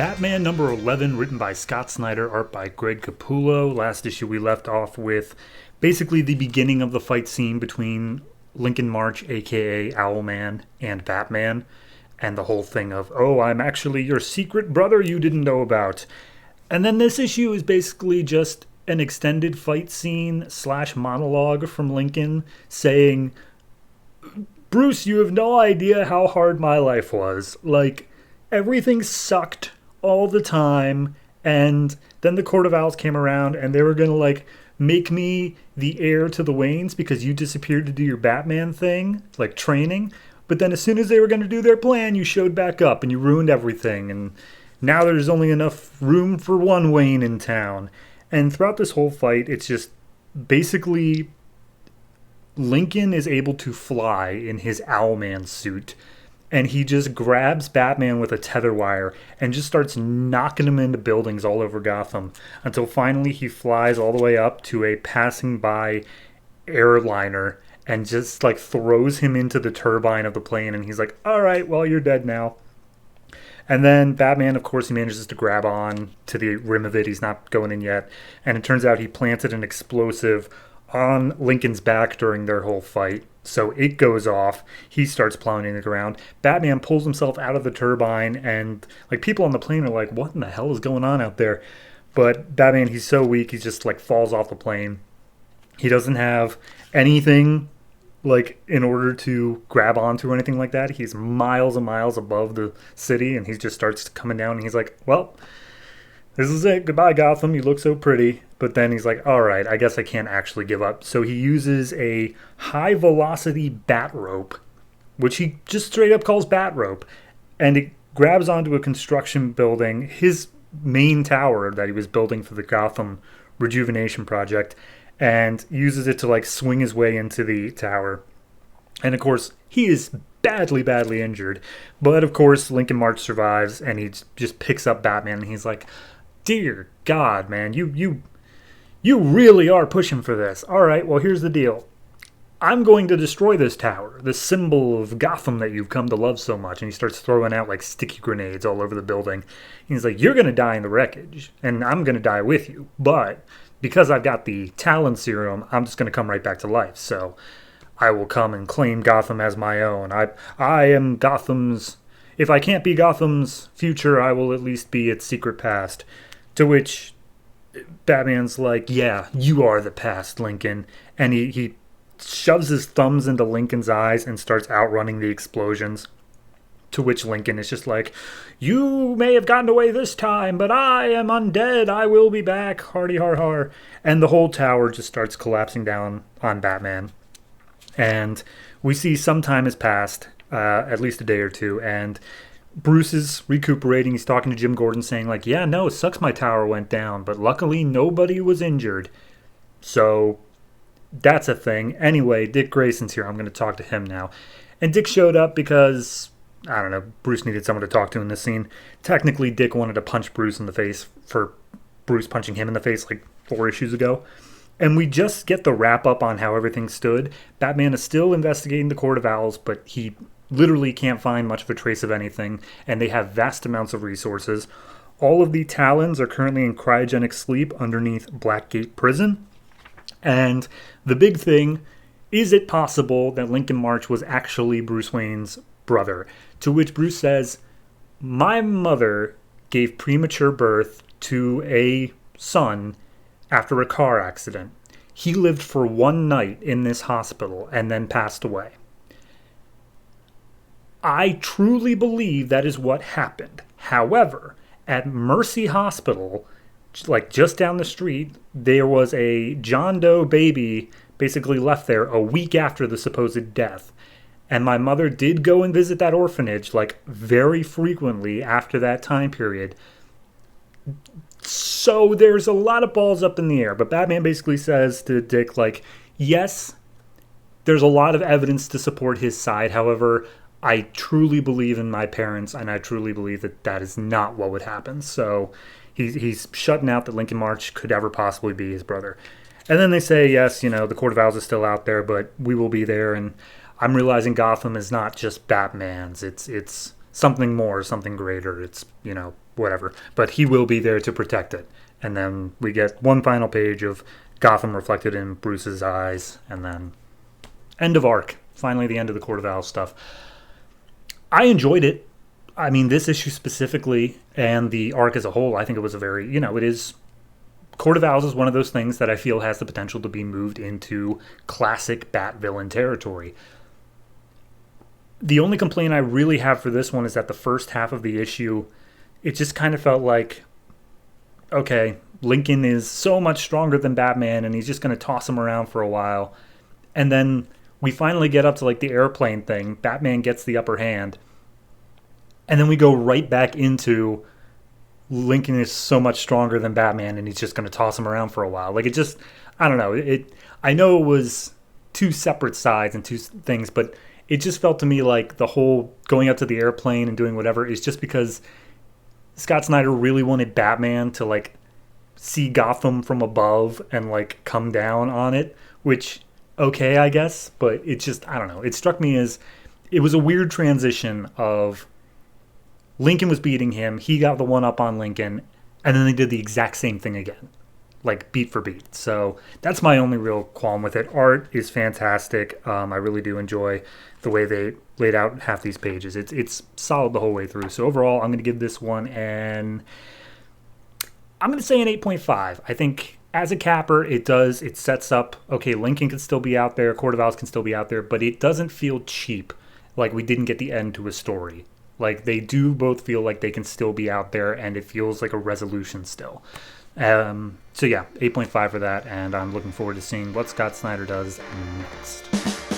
Batman number 11, written by Scott Snyder, art by Greg Capullo. Last issue we left off with basically the beginning of the fight scene between Lincoln March, aka Owlman, and Batman, and the whole thing of, oh, I'm actually your secret brother you didn't know about. And then this issue is basically just an extended fight scene / monologue from Lincoln saying, Bruce, you have no idea how hard my life was. Like, everything sucked all the time, and then the Court of Owls came around, and they were gonna, like, make me the heir to the Waynes because you disappeared to do your Batman thing, like, training. But then as soon as they were gonna do their plan, you showed back up, and you ruined everything, and now there's only enough room for one Wayne in town. And throughout this whole fight, it's just basically Lincoln is able to fly in his Owlman suit, and he just grabs Batman with a tether wire and just starts knocking him into buildings all over Gotham until finally he flies all the way up to a passing by airliner and just like throws him into the turbine of the plane, and he's like, all right, well, you're dead now. And then Batman, of course, he manages to grab on to the rim of it. He's not going in yet. And it turns out he planted an explosive on Lincoln's back during their whole fight. So it goes off. He starts plowing the ground. Batman pulls himself out of the turbine, and like people on the plane are like, what in the hell is going on out there? But Batman, he's so weak, he just like falls off the plane. He doesn't have anything like in order to grab onto or anything like that. He's miles and miles above the city, and he just starts coming down, and he's like, well, this is it. Goodbye, Gotham. You look so pretty. But then he's like, all right, I guess I can't actually give up. So he uses a high-velocity bat rope, which he just straight up calls bat rope, and it grabs onto a construction building, his main tower that he was building for the Gotham Rejuvenation Project, and uses it to like swing his way into the tower. And of course, he is badly, badly injured. But of course, Lincoln March survives, and he just picks up Batman, and he's like, dear God, man, you really are pushing for this. All right, well, here's the deal. I'm going to destroy this tower, the symbol of Gotham that you've come to love so much. And he starts throwing out like sticky grenades all over the building. He's like, you're going to die in the wreckage, and I'm going to die with you. But because I've got the Talon Serum, I'm just going to come right back to life. So I will come and claim Gotham as my own. I am Gotham's... If I can't be Gotham's future, I will at least be its secret past. To which Batman's like, yeah, you are the past, Lincoln. And he shoves his thumbs into Lincoln's eyes and starts outrunning the explosions. To which Lincoln is just like, you may have gotten away this time, but I am undead. I will be back. Hardy har har. And the whole tower just starts collapsing down on Batman. And we see some time has passed, at least a day or two, and Bruce is recuperating. He's talking to Jim Gordon saying like, yeah, no, it sucks my tower went down, but luckily nobody was injured. So that's a thing. Anyway, Dick Grayson's here. I'm going to talk to him now. And Dick showed up because, I don't know, Bruce needed someone to talk to in this scene. Technically, Dick wanted to punch Bruce in the face for Bruce punching him in the face like 4 issues ago. And we just get the wrap up on how everything stood. Batman is still investigating the Court of Owls, but he literally can't find much of a trace of anything, and they have vast amounts of resources. All of the Talons are currently in cryogenic sleep underneath Blackgate Prison. And the big thing, is it possible that Lincoln March was actually Bruce Wayne's brother? To which Bruce says, my mother gave premature birth to a son after a car accident. He lived for one night in this hospital and then passed away. I truly believe that is what happened. However, at Mercy Hospital, like just down the street, there was a John Doe baby basically left there a week after the supposed death. And my mother did go and visit that orphanage like very frequently after that time period. So there's a lot of balls up in the air. But Batman basically says to Dick, like, yes, there's a lot of evidence to support his side. However, I truly believe in my parents, and I truly believe that that is not what would happen. So he's shutting out that Lincoln March could ever possibly be his brother. And then they say, yes, the Court of Owls is still out there, but we will be there. And I'm realizing Gotham is not just Batman's. It's something more, something greater. It's, whatever. But he will be there to protect it. And then we get one final page of Gotham reflected in Bruce's eyes, and then end of arc. Finally, the end of the Court of Owls stuff. I enjoyed it. I mean, this issue specifically and the arc as a whole, I think it was a very, it is. Court of Owls is one of those things that I feel has the potential to be moved into classic Bat villain territory. The only complaint I really have for this one is that the first half of the issue, it just kind of felt like, okay, Lincoln is so much stronger than Batman, and he's just going to toss him around for a while. And then we finally get up to like the airplane thing. Batman gets the upper hand. And then we go right back into Lincoln is so much stronger than Batman, and he's just going to toss him around for a while. Like, it just, I don't know. I know it was two separate sides and two things, but it just felt to me like the whole going up to the airplane and doing whatever is just because Scott Snyder really wanted Batman to like see Gotham from above and like come down on it, which, okay, I guess, but it just, I don't know. It struck me as it was a weird transition of Lincoln was beating him, he got the one up on Lincoln, and then they did the exact same thing again, like beat for beat. So that's my only real qualm with it. Art is fantastic. I really do enjoy the way they laid out half these pages. It's solid the whole way through. So overall, I'm going to give this one I'm going to say an 8.5. I think as a capper, it sets up, okay, Lincoln can still be out there, Court of Owls can still be out there, but it doesn't feel cheap, like we didn't get the end to a story. Like, they do both feel like they can still be out there, and it feels like a resolution still. So yeah, 8.5 for that, and I'm looking forward to seeing what Scott Snyder does next.